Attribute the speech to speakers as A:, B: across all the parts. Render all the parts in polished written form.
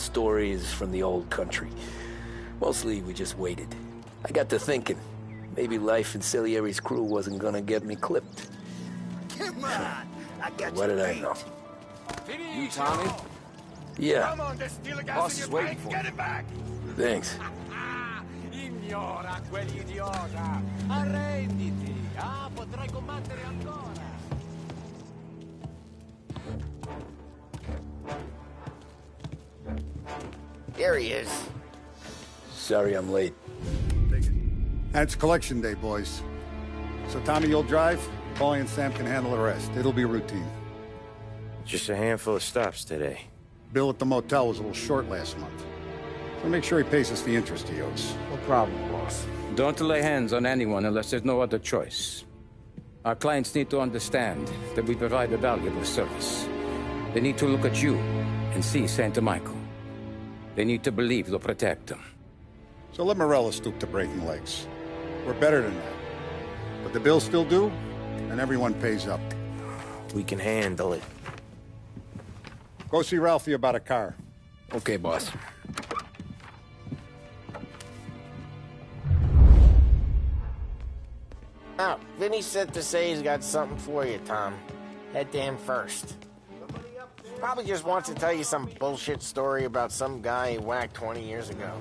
A: stories from the old country. Mostly, we just waited. I got to thinking, maybe life in Salieri's crew wasn't gonna get me clipped.
B: Come on! I got
A: What
B: you
A: did I
B: beat.
A: know?
C: You, Tommy?
A: Yeah,
B: Come on, there's still a gas
C: Boss
B: in
C: is
B: your
C: waiting
B: tank.
C: for
B: Get it back!
A: thanks.
D: Ignora quell'idiota! Arrenditi! Ah, potrai combattere ancora!
E: There he is.
A: Sorry I'm late.
F: And it's collection day, boys. So Tommy, you'll drive. Paulie and Sam can handle the rest. It'll be routine.
G: Just a handful of stops today.
F: Bill at the motel was a little short last month. So make sure he pays us the interest he owes.
C: No problem, boss.
H: Don't lay hands on anyone unless there's no other choice. Our clients need to understand that we provide a valuable service. They need to look at you and see Santa Michael. They need to believe you'll protect them.
F: So let Morella stoop to breaking legs. We're better than that. But the bills still due, and everyone pays up.
G: We can handle it.
F: Go see Ralphie about a car.
A: Okay, boss.
E: Oh, Vinny said to say he's got something for you, Tom. Head to him first. Probably just wants to tell you some bullshit story about some guy he whacked 20 years ago.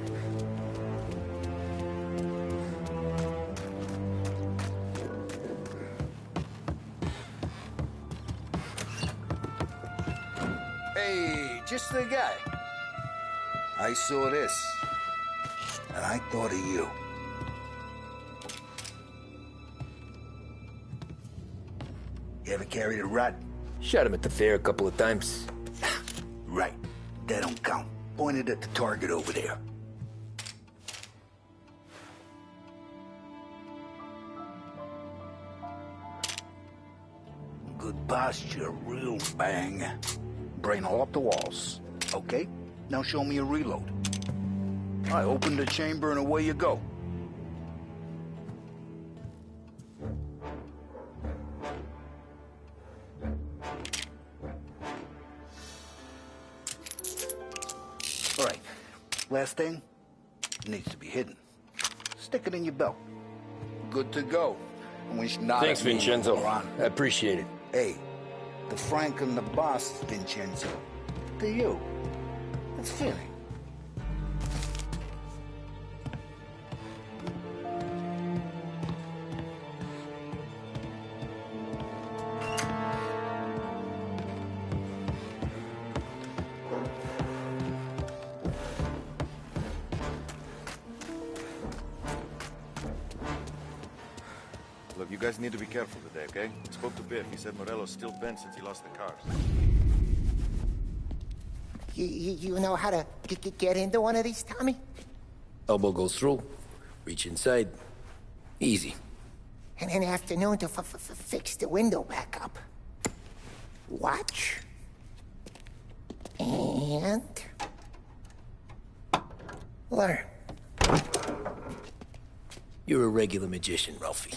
B: Hey, just the guy. I saw this, and I thought of you. You ever carried a rat?
A: Shot him at the fair a couple of times.
B: Right. That don't count. Pointed at the target over there. Good posture, real bang. Brain all up the walls. Okay, now show me a reload. I open the chamber and away you go. All right, last thing, needs to be hidden. Stick it in your belt. Good to go.
A: Thanks, Vincenzo. I appreciate it.
B: Hey, the Frank and the boss, Vincenzo. To you. It's fitting.
I: Look, you guys need to be careful today, okay? I spoke to Biff. He said Morello's still bent since he lost the cars.
E: You know how to get into one of these, Tommy?
A: Elbow goes through, reach inside. Easy.
E: And an afternoon to fix the window back up. Watch. And... learn.
A: You're a regular magician, Ralphie.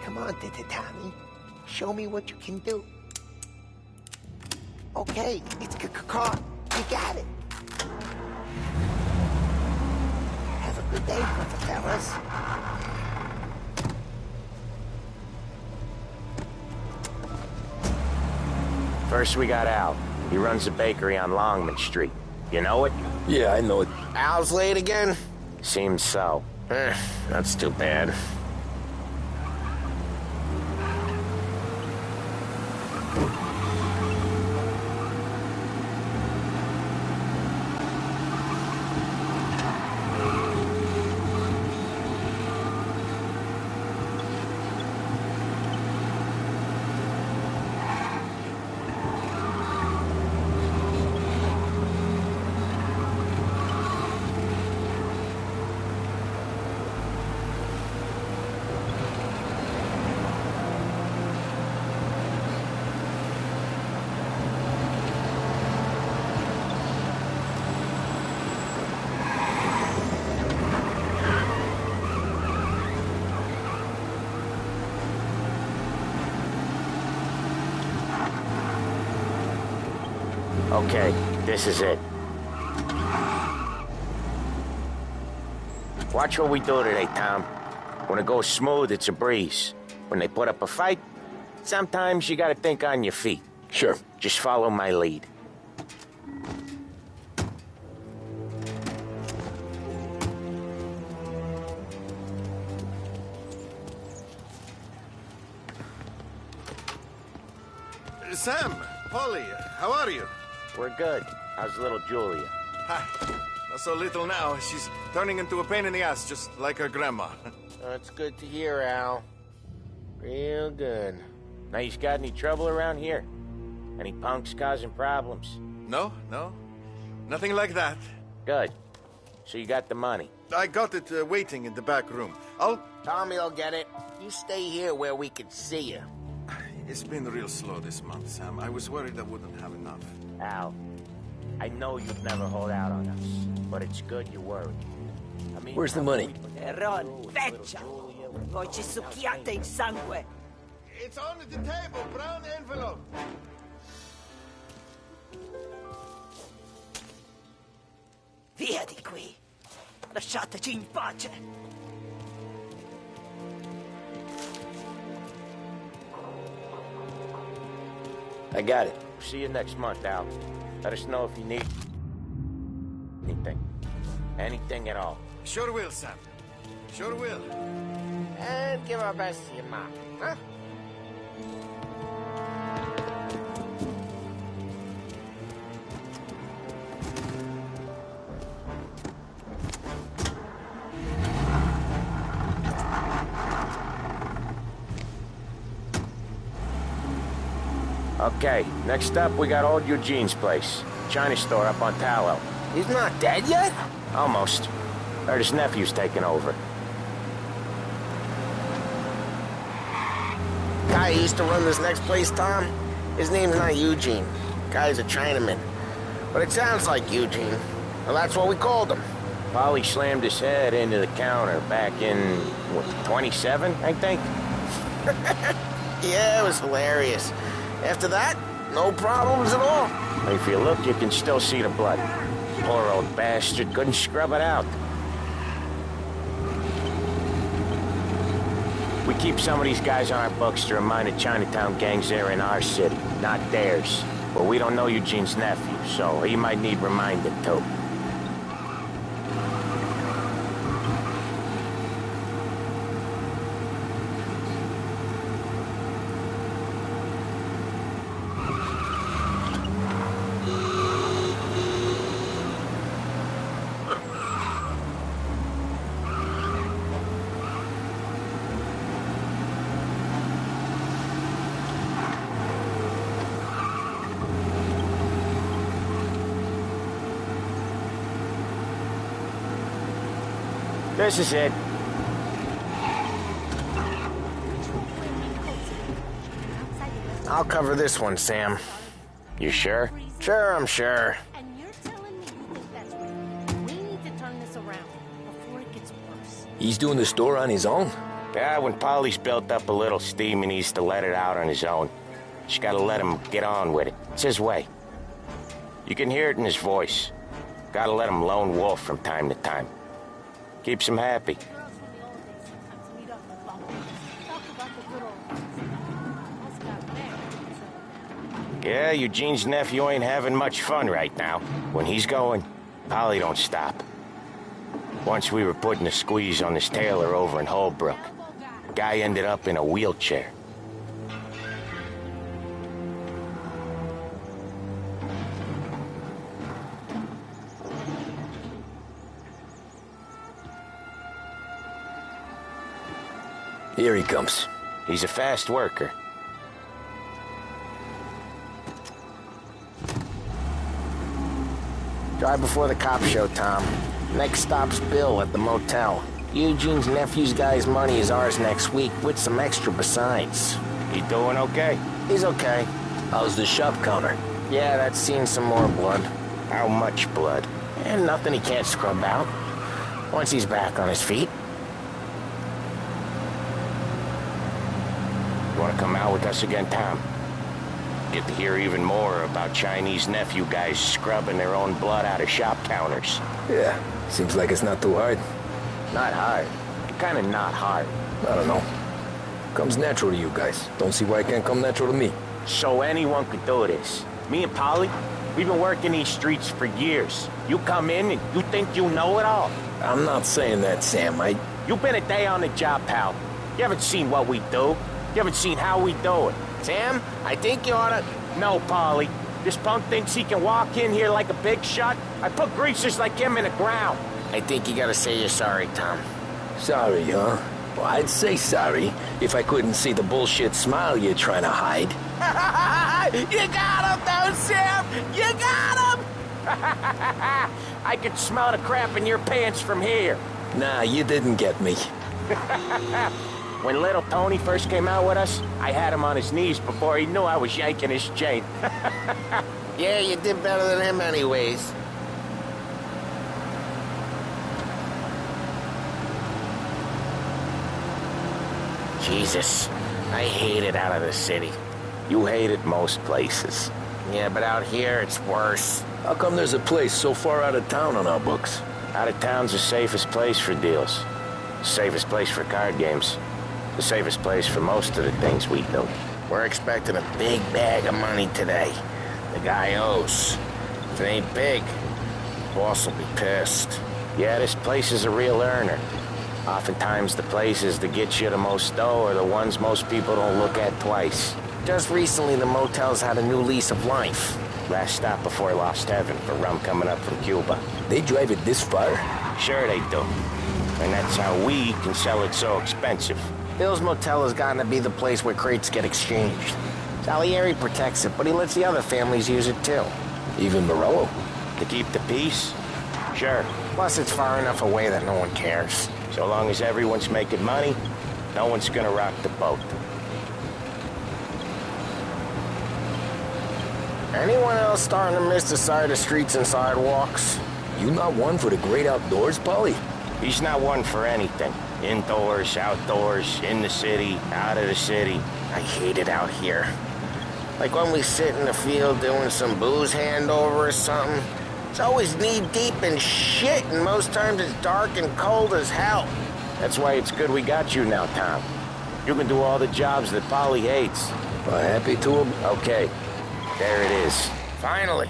E: Come on, Tommy. Show me what you can do. Okay, it's caught. You got it. Have a good day, fellas.
G: First we got Al. He runs a bakery on Longman Street. You know it?
A: Yeah, I know it.
E: Al's late again?
G: Seems so. That's too bad. Okay, this is it. Watch what we do today, Tom. When it goes smooth, it's a breeze. When they put up a fight, sometimes you gotta think on your feet.
A: Sure.
G: Just follow my lead.
I: Sam, Polly, how are you?
G: We're good. How's little Julia?
I: Hi. Not so little now. She's turning into a pain in the ass, just like her grandma.
E: That's good to hear, Al. Real good.
G: Now, you got any trouble around here? Any punks causing problems?
I: No. Nothing like that.
G: Good. So you got the money.
I: I got it waiting in the back room.
E: Tommy'll get it. You stay here where we can see you.
I: It's been real slow this month, Sam. I was worried I wouldn't have enough.
G: Al, I know you'd never hold out on us, but it's good you're worried. I mean,
A: Where's the money?
J: Ron, feccia! Voci succhiate in sangue!
I: It's on the table, brown envelope.
J: Via di qui! Lasciateci in pace!
A: I got it.
G: See you next month, Al. Let us know if you need anything. Anything at all.
I: Sure will, Sam. Sure will.
E: And give our best to your mom, huh?
G: Okay, next up, we got old Eugene's place. China store up on Tallow.
E: He's not dead yet?
G: Almost. Heard his nephew's taking over.
E: Guy who used to run this next place, Tom? His name's not Eugene. Guy's a Chinaman. But it sounds like Eugene. Well, that's what we called him.
G: Polly slammed his head into the counter back in, what, 27, I think?
E: Yeah, it was hilarious. After that, no problems at all.
G: If you look, you can still see the blood. Poor old bastard couldn't scrub it out. We keep some of these guys on our books to remind the Chinatown gangs they're in our city, not theirs. But we don't know Eugene's nephew, so he might need reminding too. This is it.
E: I'll cover this one, Sam.
G: You sure?
E: Sure, I'm sure.
K: And you're telling me you think that's right. We need to turn this around before it gets worse.
A: He's doing the store on his own?
G: Yeah, when Polly's built up a little steam, he needs to let it out on his own. Just gotta let him get on with it. It's his way. You can hear it in his voice. Gotta let him lone wolf from time to time. Keeps him happy.
K: Girls from the old days sometimes meet up and talk about the good old days. Almost got married, so...
G: Yeah, Eugene's nephew ain't having much fun right now. When he's going, Polly don't stop. Once we were putting a squeeze on this tailor over in Holbrook. Guy ended up in a wheelchair.
A: Here he comes.
G: He's a fast worker.
E: Drive before the cops show, Tom. Next stop's Bill at the motel. Eugene's nephew's guy's money is ours next week, with some extra besides.
G: He doing okay?
E: He's okay.
A: How's the shop counter?
E: Yeah, that's seen some more blood.
G: How much blood?
E: And nothing he can't scrub out. Once he's back on his feet.
G: You wanna come out with us again, Tom? get to hear even more about Chinese nephew guys scrubbing their own blood out of shop counters.
A: Yeah, seems like it's not too hard.
G: Not hard. Kinda not hard.
A: I don't know. Comes natural to you guys. Don't see why it can't come natural to me.
G: So anyone could do this. Me and Polly, we've been working these streets for years. You come in and you think you know it all.
A: I'm not saying that, Sam.
G: You've been a day on the job, pal. You haven't seen what we do. You haven't seen how we do it.
E: Sam, I think you oughta...
G: No, Polly. This punk thinks he can walk in here like a big shot. I put greasers like him in the ground.
E: I think you gotta say you're sorry, Tom.
A: Sorry, huh? Well, I'd say sorry if I couldn't see the bullshit smile you're trying to hide.
G: You got him, though, Sam! You got him! I could smell the crap in your pants from here.
A: Nah, you didn't get me.
G: When little Tony first came out with us, I had him on his knees before he knew I was yanking his chain.
E: Yeah, you did better than him anyways. Jesus, I hate it out of the city.
G: You hate it most places.
E: Yeah, but out here, it's worse.
A: How come there's a place so far out of town on our books?
G: Out of town's the safest place for deals. The safest place for card games. The safest place for most of the things we do.
E: We're expecting a big bag of money today. The guy owes. If it ain't big, boss will be pissed.
G: Yeah, this place is a real earner. Oftentimes the places that get you the most dough are the ones most people don't look at twice.
E: Just recently, the motel's had a new lease of life.
G: Last stop before Lost Heaven for rum coming up from Cuba.
A: They drive it this far?
G: Sure they do. And that's how we can sell it so expensive.
E: Bill's Motel has gotten to be the place where crates get exchanged. Salieri protects it, but he lets the other families use it too.
A: Even Morello?
G: To keep the peace? Sure.
E: Plus, it's far enough away that no one cares.
G: So long as everyone's making money, no one's gonna rock the boat.
E: Anyone else starting to miss the side of streets and sidewalks?
A: You not one for the great outdoors, Polly?
G: He's not one for anything. Indoors, outdoors, in the city, out of the city.
E: I hate it out here. Like when we sit in the field doing some booze handover or something. It's always knee-deep in shit, and most times it's dark and cold as hell.
G: That's why it's good we got you now, Tom. You can do all the jobs that Polly hates.
A: Happy to him?
G: Okay. There it is.
E: Finally.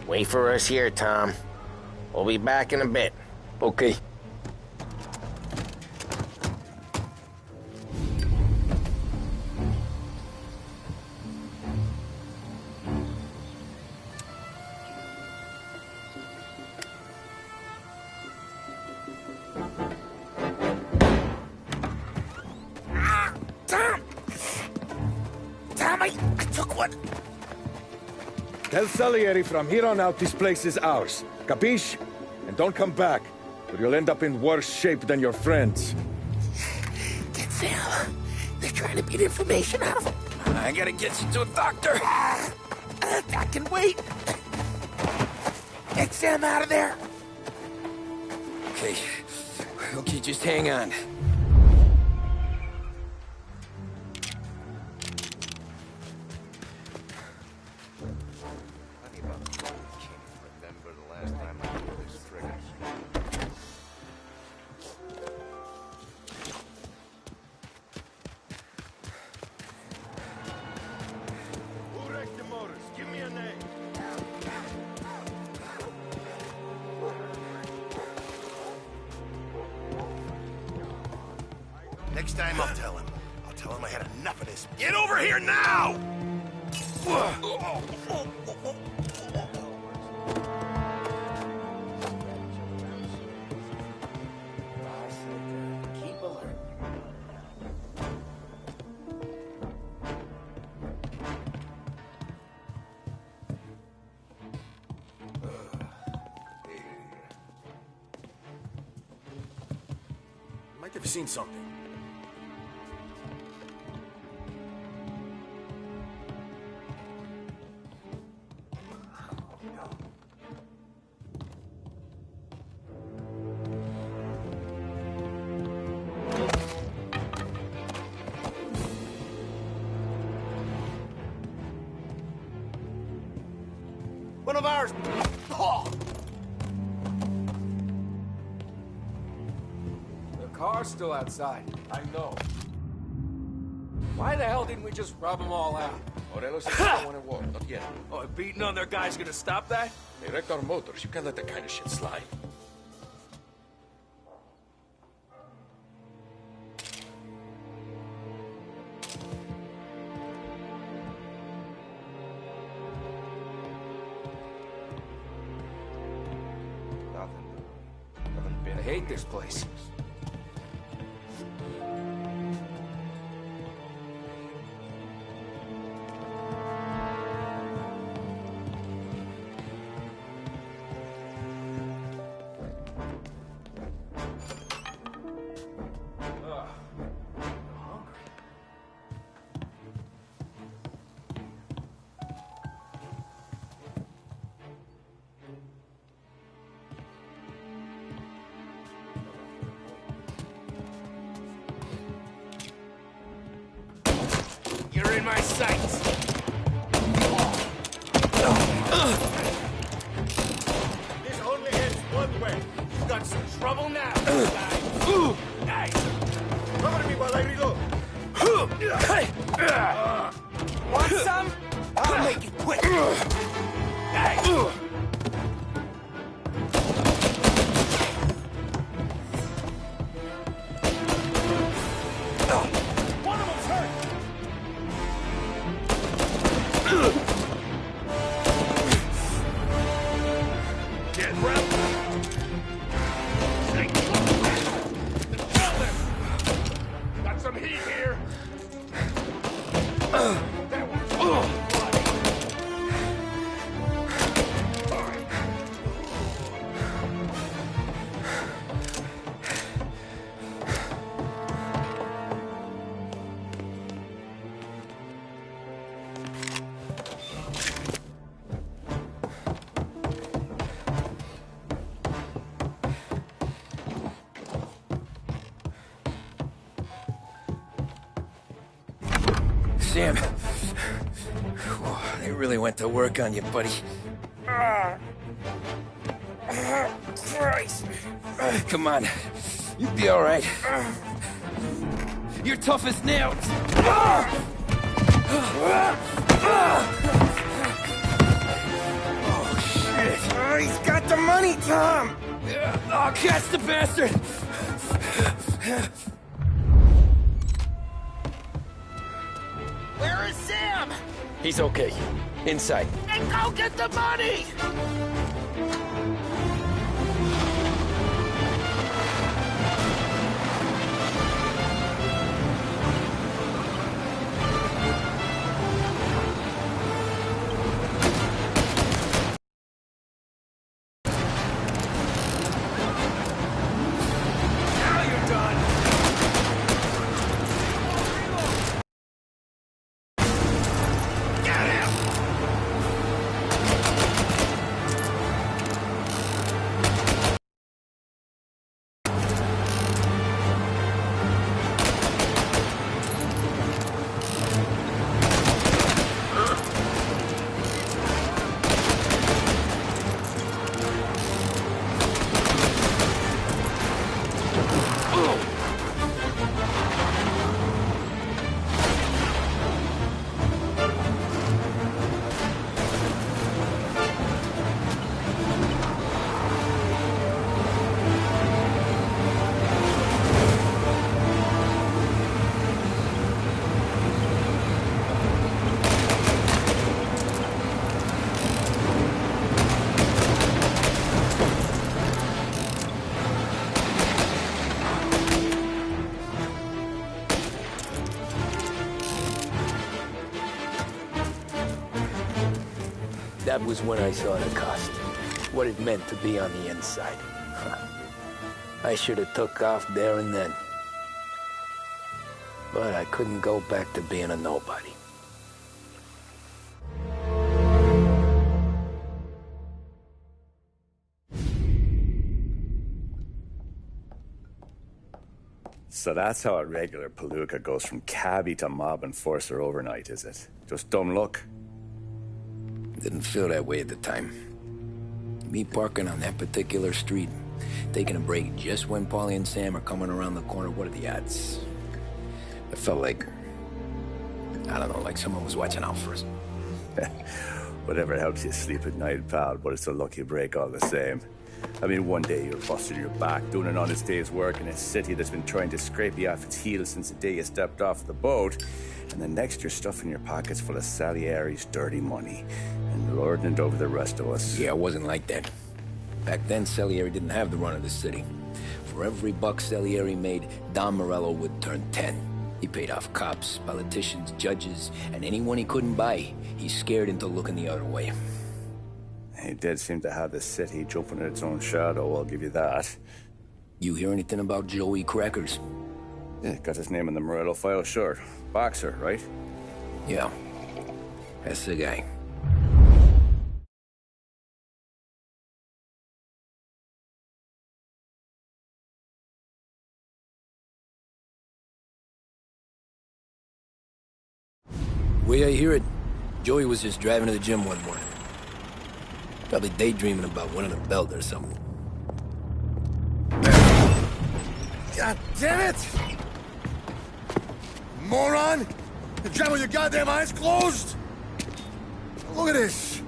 E: Wait for us here, Tom. We'll be back in a bit.
A: Okay.
L: Tell Salieri from here on out this place is ours. Capiche? And don't come back, or you'll end up in worse shape than your friends.
J: Get Sam. They're trying to beat information out of him.
A: I gotta get you to a doctor.
J: I can wait. Get Sam out of there.
A: Okay. Okay, just hang on.
M: Next time I'll tell him. I'll tell him I had enough of this. Get over here now!
E: Keep alert.
M: Might have seen something.
D: of ours. Oh.
C: The car's still outside. I know. Why the hell didn't we just rub them all out?
I: Morelos said they don't want to war. Not yet.
D: Oh, beating on their guys gonna stop that?
I: They wrecked our motors. You can't let that kind of shit slide.
C: I hate this place.
D: You're in my sights. This only ends one way. You got some trouble now, guy. Hey! Cover me while I reload. Want some? I'll make it quick. Hey! One of them's hurt. Get rep. Got some heat here. That one's bloody.
A: Sam. They really went to work on you, buddy. Christ. Come on. You'll be all right. You're tough as nails. Oh, shit. Oh, he's got the money, Tom. Oh, catch the bastard.
J: Where is Sam?
A: He's okay. Inside.
J: And go get the money!
D: Now you're done. Get him!
A: That was when I saw the cost. What it meant to be on the inside. I should have took off there and then. But I couldn't go back to being a nobody.
N: So that's how a regular palooka goes from cabbie to mob enforcer overnight, is it? Just dumb luck?
A: Didn't feel that way at the time. Me parking on that particular street, taking a break just when Paulie and Sam are coming around the corner. What are the odds? I felt like, I don't know, like someone was watching out for us.
N: Whatever helps you sleep at night, pal, but it's a lucky break all the same. I mean, one day you're busting your back, doing an honest day's work in a city that's been trying to scrape you off its heels since the day you stepped off the boat, and then next you're stuffing your pockets full of Salieri's dirty money and lording it over the rest of us.
A: Yeah, it wasn't like that. Back then, Salieri didn't have the run of the city. For every buck Salieri made, Don Morello would turn 10. He paid off cops, politicians, judges, and anyone he couldn't buy, he scared into looking the other way.
N: He did seem to have the city jumping at its own shadow, I'll give you that.
A: You hear anything about Joey Crackers?
N: Yeah, got his name in the Morello file, sure. Boxer, right?
A: Yeah, that's the guy. Way I hear it, Joey was just driving to the gym one morning. Probably daydreaming about winning a belt or something.
M: God damn it! Moron! You drive with your goddamn eyes closed? Look at this!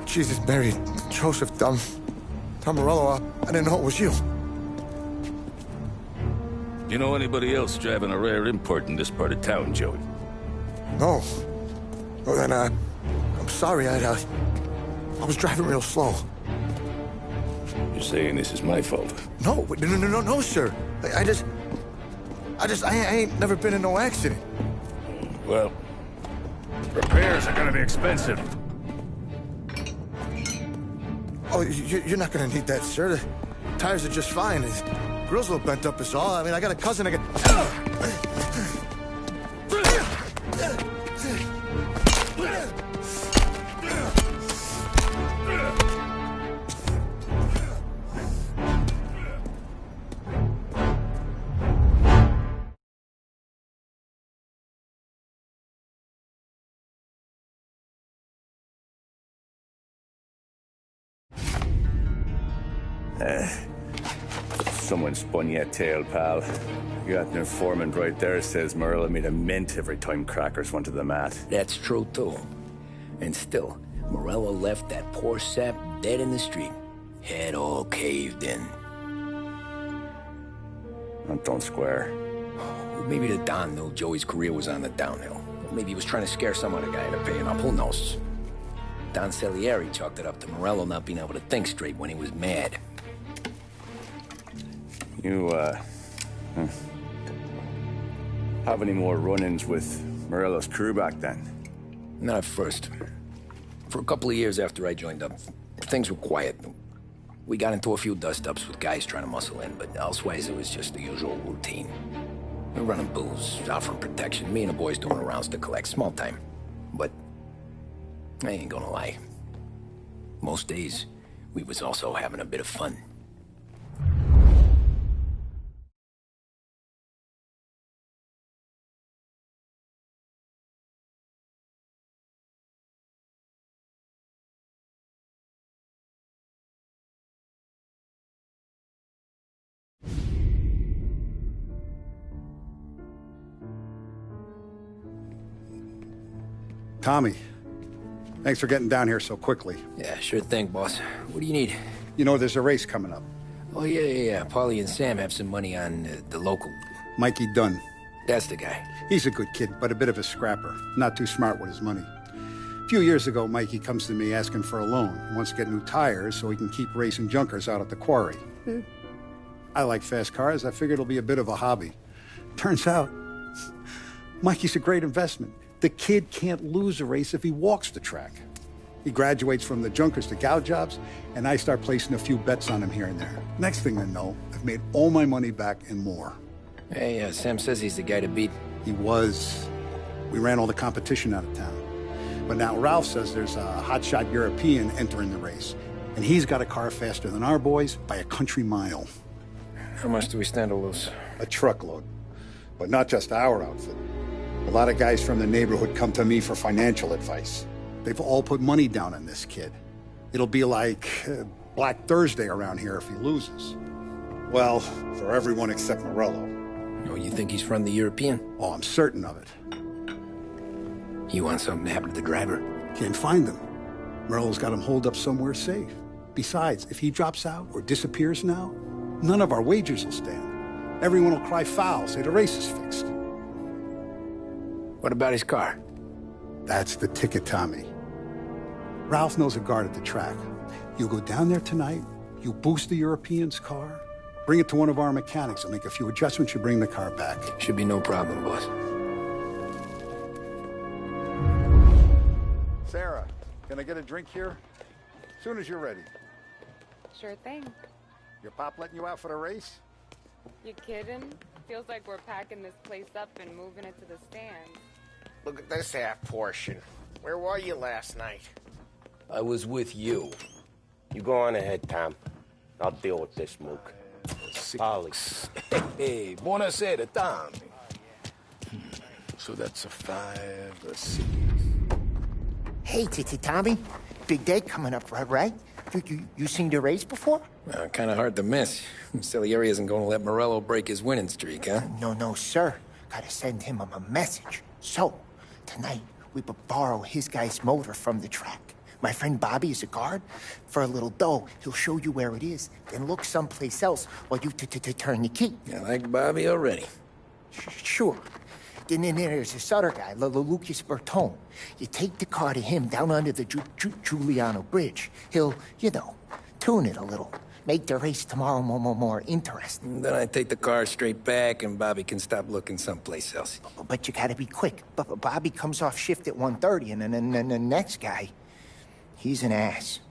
M: Jesus, Mary, Joseph, Tom Morello, I didn't know it was you.
O: You know anybody else driving a rare import in this part of town, Joey?
M: No. Well, then, I'm sorry, I was driving real slow.
O: You're saying this is my fault?
M: No, sir. I ain't never been in no accident.
O: Well, repairs are gonna be expensive.
M: Oh, you're not gonna need that, sir. The tires are just fine. The grill's a little bent up is all. I mean, I got a cousin that
N: Someone spun you a tale, pal. You got an informant right there says Morello made a mint every time Crackers went to the mat.
A: That's true, too. And still, Morello left that poor sap dead in the street. Head all caved in.
N: Don't square.
A: Maybe the Don knew Joey's career was on the downhill. Maybe he was trying to scare some other guy into paying up. Who knows? Don Salieri chalked it up to Morello not being able to think straight when he was mad.
N: You, have any more run-ins with Morello's crew back then?
A: Not at first. For a couple of years after I joined up, things were quiet. We got into a few dust-ups with guys trying to muscle in, but elsewise it was just the usual routine. We were running booze, offering protection, me and the boys doing rounds to collect, small time. But I ain't gonna lie. Most days, we was also having a bit of fun.
F: Tommy, thanks for getting down here so quickly.
A: Yeah, sure thing, boss. What do you need?
F: You know, there's a race coming up.
A: Oh, yeah. Paulie and Sam have some money on the local.
F: Mikey Dunn.
A: That's the guy.
F: He's a good kid, but a bit of a scrapper. Not too smart with his money. A few years ago, Mikey comes to me asking for a loan. He wants to get new tires so he can keep racing junkers out at the quarry. I like fast cars. I figured it'll be a bit of a hobby. Turns out, Mikey's a great investment. The kid can't lose a race if he walks the track. He graduates from the junkers to gal jobs, and I start placing a few bets on him here and there. Next thing I know, I've made all my money back and more.
A: Hey, Sam says he's the guy to beat.
F: He was. We ran all the competition out of town. But now Ralph says there's a hotshot European entering the race, and he's got a car faster than our boys by a country mile.
A: How much do we stand to lose?
F: A truckload. But not just our outfit. A lot of guys from the neighborhood come to me for financial advice. They've all put money down on this kid. It'll be like Black Thursday around here if he loses. Well, for everyone except Morello.
A: Oh, you think he's from the European?
F: Oh, I'm certain of it.
A: You want something to happen to the driver?
F: Can't find him. Morello's got him holed up somewhere safe. Besides, if he drops out or disappears now, none of our wagers will stand. Everyone will cry foul, say the race is fixed.
A: What about his car?
F: That's the ticket, Tommy. Ralph knows a guard at the track. You go down there tonight, you boost the European's car, bring it to one of our mechanics, and make a few adjustments, you bring the car back.
A: Should be no problem, boss.
F: Sarah, can I get a drink here? As soon as you're ready.
P: Sure thing.
F: Your pop letting you out for the race?
P: You kidding? Feels like we're packing this place up and moving it to the stands.
E: Look at this half portion. Where were you last night?
A: I was with you.
G: You go on ahead, Tom. I'll deal with this mook. Polly.
O: Hey, buonasera, Tommy. So that's a 5, a 6.
J: Hey, Tommy. Big day coming up, right? You seen the race before?
A: Kind of hard to miss. Salieri isn't going to let Morello break his winning streak, huh?
J: No, sir. Gotta send him a message. So, tonight, we borrow his guy's motor from the track. My friend Bobby is a guard. For a little dough, he'll show you where it is, then look someplace else while you turn the key.
A: I like Bobby already.
J: Sure. Then there's this other guy, Lucas Bertone. You take the car to him down under the Giuliano Bridge. He'll, tune it a little. Make the race tomorrow more interesting.
A: Then I take the car straight back and Bobby can stop looking someplace else.
J: But you gotta be quick. Bobby comes off shift at 1:30, and then the next guy, he's an ass.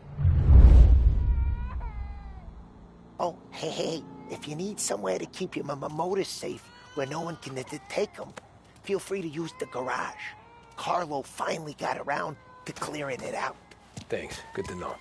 J: Oh, hey, if you need somewhere to keep your motor safe where no one can take them, feel free to use the garage. Carlo finally got around to clearing it out.
A: Thanks. Good to know.